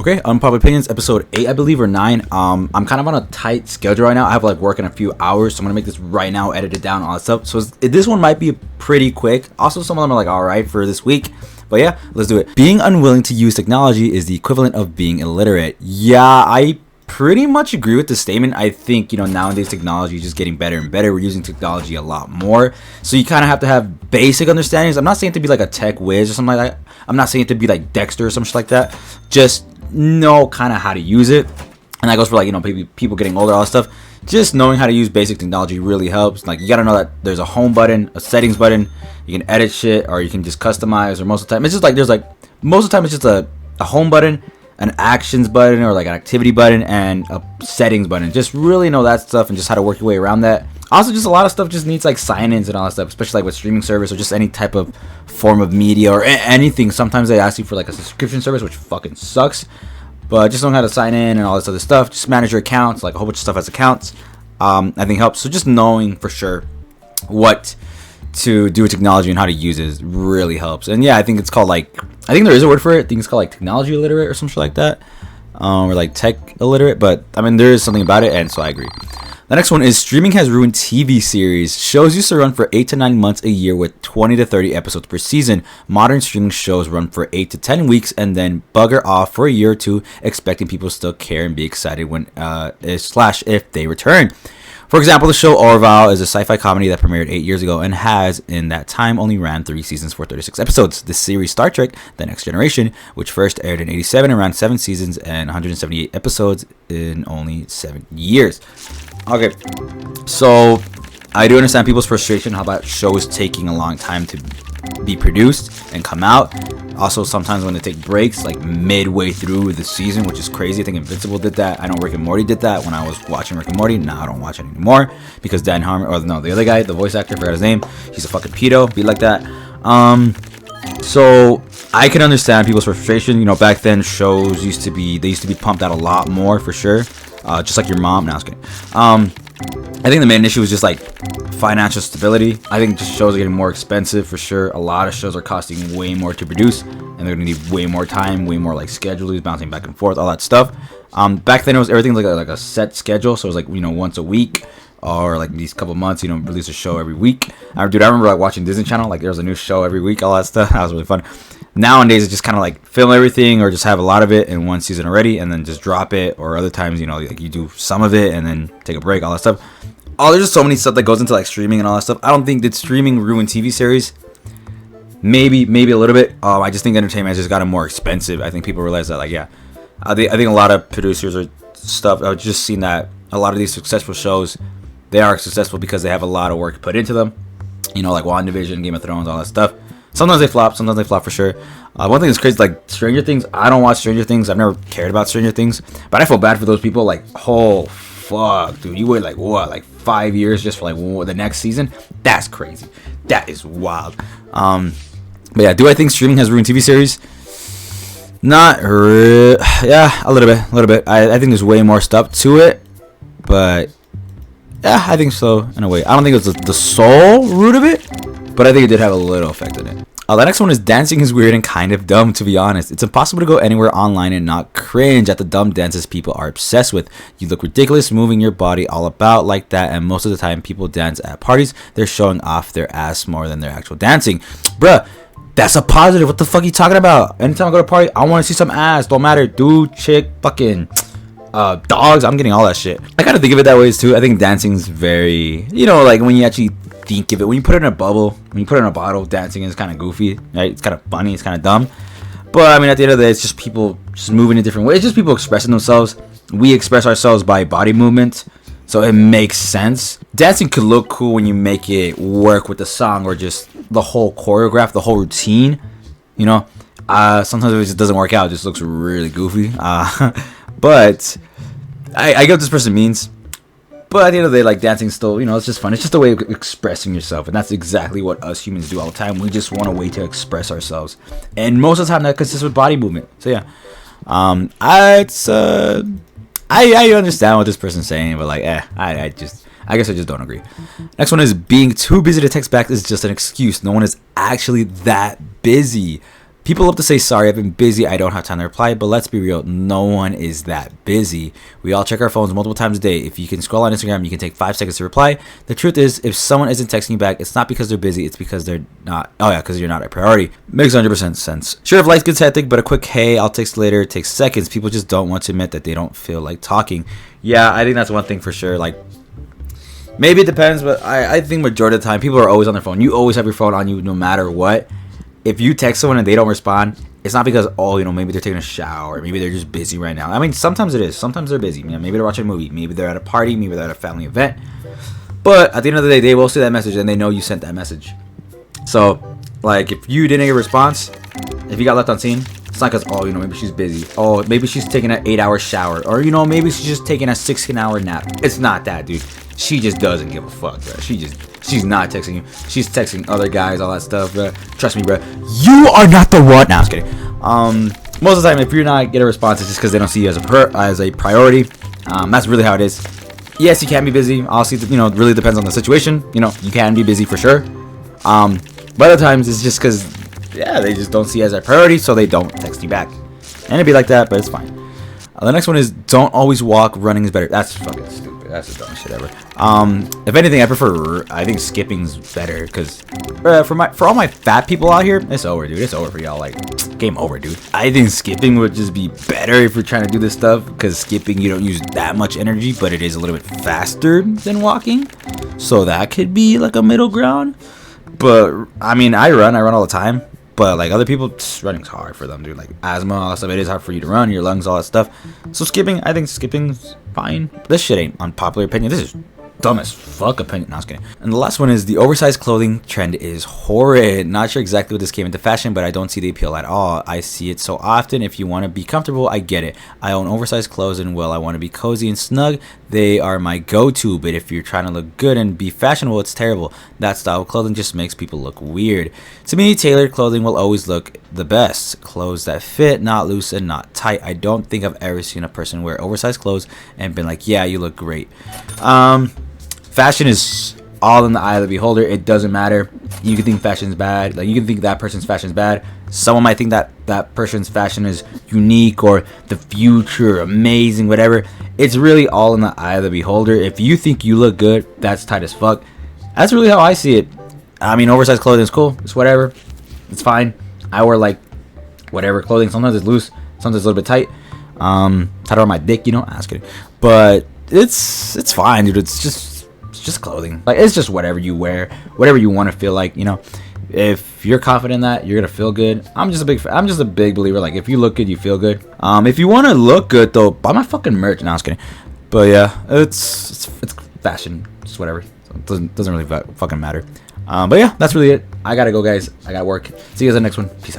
Okay, Unpopular Opinions, episode 8, I believe, or 9. I'm kind of on a tight schedule right now. I have like work in a few hours, so I'm gonna make this right now, edit it down, all that stuff. So this one might be pretty quick. Also, some of them are like alright for this week. But yeah, let's do it. Being unwilling to use technology is the equivalent of being illiterate. Yeah, I pretty much agree with the statement. I think, nowadays technology is just getting better and better. We're using technology a lot more. So you kind of have to have basic understandings. I'm not saying to be like a tech whiz or something like that. I'm not saying to be like Dexter or something like that. Just know kind of how to use it. And that goes for like, people getting older, all that stuff. Just knowing how to use basic technology really helps. Like, you got to know that there's a home button, a settings button. You can edit shit, or you can just customize, or most of the time it's just like most of the time it's just a home button, an actions button, or like an activity button, and a settings button. Just really know that stuff and just how to work your way around that. Also, just a lot of stuff just needs like sign-ins and all that stuff, especially like with streaming service or just any type of form of media or anything. Sometimes they ask you for like a subscription service, which fucking sucks. But just knowing how to sign in and all this other stuff, just manage your accounts, like a whole bunch of stuff as accounts, I think helps. So just knowing for sure what to do with technology and how to use it really helps. And yeah, I think it's called I think there is a word for it. I think it's called like technology illiterate or something like that, or like tech illiterate. But I mean, there is something about it, and so I agree. The next one is streaming has ruined TV series. Shows used to run for 8 to 9 months a year with 20 to 30 episodes per season. Modern streaming shows run for 8 to 10 weeks and then bugger off for a year or two, expecting people to still care and be excited when if they return. For example, the show Orville is a sci-fi comedy that premiered 8 years ago and has, in that time, only ran 3 seasons for 36 episodes. The series Star Trek: The Next Generation, which first aired in 1987 and ran 7 seasons and 178 episodes in only 7 years. Okay, so I do understand people's frustration how that show is taking a long time to be produced and come out. Also, sometimes when they take breaks, like midway through the season, which is crazy. I think Invincible did that. I know Rick and Morty did that when I was watching Rick and Morty. Now I don't watch it anymore because Dan Harmon, or no, the other guy, the voice actor, forgot his name. He's a fucking pedo, be like that. So I can understand people's frustration. Back then shows used to be pumped out a lot more for sure. Just like your mom. No, I was kidding. I think the main issue is just like financial stability. I think just shows are getting more expensive for sure. A lot of shows are costing way more to produce, and they're gonna need way more time, way more like schedules, bouncing back and forth, all that stuff. Back then it was everything like a set schedule, so it was like once a week or like these couple months, release a show every week. I remember like watching Disney Channel, like there was a new show every week, all that stuff. That was really fun. Nowadays it's just kind of like film everything or just have a lot of it in one season already and then just drop it, or other times like you do some of it and then take a break, all that stuff. There's just so many stuff that goes into like streaming and all that stuff. I don't think that streaming ruined TV series. Maybe a little bit. I just think entertainment has just gotten more expensive. I think people realize that, like, yeah, I think a lot of producers or stuff, I've just seen that a lot of these successful shows, they are successful because they have a lot of work put into them. Like WandaVision, Game of Thrones, all that stuff. Sometimes they flop for sure. One thing that's crazy, like Stranger Things. I don't watch Stranger Things. I've never cared about Stranger Things, but I feel bad for those people. Like, oh fuck, dude, you wait like 5 years just for like the next season? That's crazy. That is wild. But yeah, do I think streaming has ruined TV series? Yeah, a little bit. I think there's way more stuff to it, but yeah, I think so in a way. I don't think it was the sole root of it, but I think it did have a little effect on it. The next one is dancing is weird and kind of dumb, to be honest. It's impossible to go anywhere online and not cringe at the dumb dances people are obsessed with. You look ridiculous moving your body all about like that, and most of the time people dance at parties, they're showing off their ass more than their actual dancing. Bruh, that's a positive. What the fuck are you talking about? Anytime I go to a party, I want to see some ass. Don't matter, dude, chick, fucking dogs. I'm getting all that shit. I kind of think of it that way too. I think dancing's very, like when you actually think of it, when you put it in a bubble, when you put it in a bottle, dancing is kind of goofy, right? It's kind of funny, it's kind of dumb, but I mean, at the end of the day, it's just people just moving in different ways. It's just people expressing themselves. We express ourselves by body movement, so it makes sense. Dancing could look cool when you make it work with the song or just the whole choreograph, the whole routine. Sometimes it just doesn't work out. It just looks really goofy. But I get what this person means. But at the end of the day, like, dancing still, it's just fun. It's just a way of expressing yourself. And that's exactly what us humans do all the time. We just want a way to express ourselves. And most of the time, that consists with body movement. So, yeah. I understand what this person's saying, but, like, I guess I just don't agree. Next one is being too busy to text back is just an excuse. No one is actually that busy. People love to say, sorry, I've been busy, I don't have time to reply, but let's be real, no one is that busy. We all check our phones multiple times a day. If you can scroll on Instagram, you can take 5 seconds to reply. The truth is, if someone isn't texting you back, it's not because they're busy, it's because they're not, because you're not a priority. Makes 100% sense. Sure, if life gets hectic, but a quick, hey, I'll text later takes seconds. People just don't want to admit that they don't feel like talking. Yeah, I think that's one thing for sure. Like, maybe it depends, but I think majority of the time, people are always on their phone. You always have your phone on you no matter what. If you text someone and they don't respond, it's not because, maybe they're taking a shower. Maybe they're just busy right now. I mean, sometimes it is. Sometimes they're busy. Maybe they're watching a movie. Maybe they're at a party. Maybe they're at a family event. But at the end of the day, they will see that message and they know you sent that message. So, like, if you didn't get a response, if you got left unseen, it's not because, maybe she's busy. Oh, maybe she's taking an 8-hour shower. Or, maybe she's just taking a 16-hour nap. It's not that, dude. She just doesn't give a fuck, bro. She's not texting you. She's texting other guys, all that stuff, bro. Trust me, bro. You are not the one. Nah, I was kidding. Most of the time, if you're not getting a response, it's just because they don't see you as a priority. That's really how it is. Yes, you can be busy. Honestly, it really depends on the situation. You can be busy for sure. But other times, it's just because, they just don't see you as a priority, so they don't text you back. And it'd be like that, but it's fine. The next one is, don't always walk. Running is better. That's fucking stupid. That's the dumbest shit ever. If anything, I think skipping's better, because for all my fat people out here, it's over, dude. It's over for y'all. Like, game over, dude. I think skipping would just be better if you're trying to do this stuff, because skipping, you don't use that much energy, but it is a little bit faster than walking, so that could be like a middle ground. But I mean, I run all the time. But like other people, running's hard for them, dude. Like asthma, all that stuff. It is hard for you to run, your lungs, all that stuff. So I think skipping's fine. This shit ain't unpopular opinion. This is dumb as fuck opinion. No, I was kidding. And the last one is, the oversized clothing trend is horrid. Not sure exactly what this came into fashion, but I don't see the appeal at all. I see it so often. If you want to be comfortable, I get it. I own oversized clothes, and I want to be cozy and snug, they are my go-to. But if you're trying to look good and be fashionable, it's terrible. That style of clothing just makes people look weird. To me, tailored clothing will always look the best. Clothes that fit, not loose and not tight. I don't think I've ever seen a person wear oversized clothes and been like, yeah, you look great. Fashion is all in the eye of the beholder. It doesn't matter. You can think fashion's bad. Like, you can think that person's fashion's bad. Someone might think that person's fashion is unique or the future, amazing, whatever. It's really all in the eye of the beholder. If you think you look good, that's tight as fuck. That's really how I see it. I mean, oversized clothing is cool. It's whatever. It's fine. I wear like whatever clothing. Sometimes it's loose. Sometimes it's a little bit tight. Tight around my dick, I'm just kidding. But it's fine, dude. It's just clothing. Like, it's just whatever you wear, whatever you want to feel like. If you're confident in that, you're gonna feel good. I'm just a big believer. Like, if you look good, you feel good. If you want to look good though, buy my fucking merch. No, I was kidding. But yeah, it's fashion. Just whatever. So it doesn't really fucking matter. But yeah, that's really it. I gotta go, guys. I gotta work. See you guys in the next one. Peace out.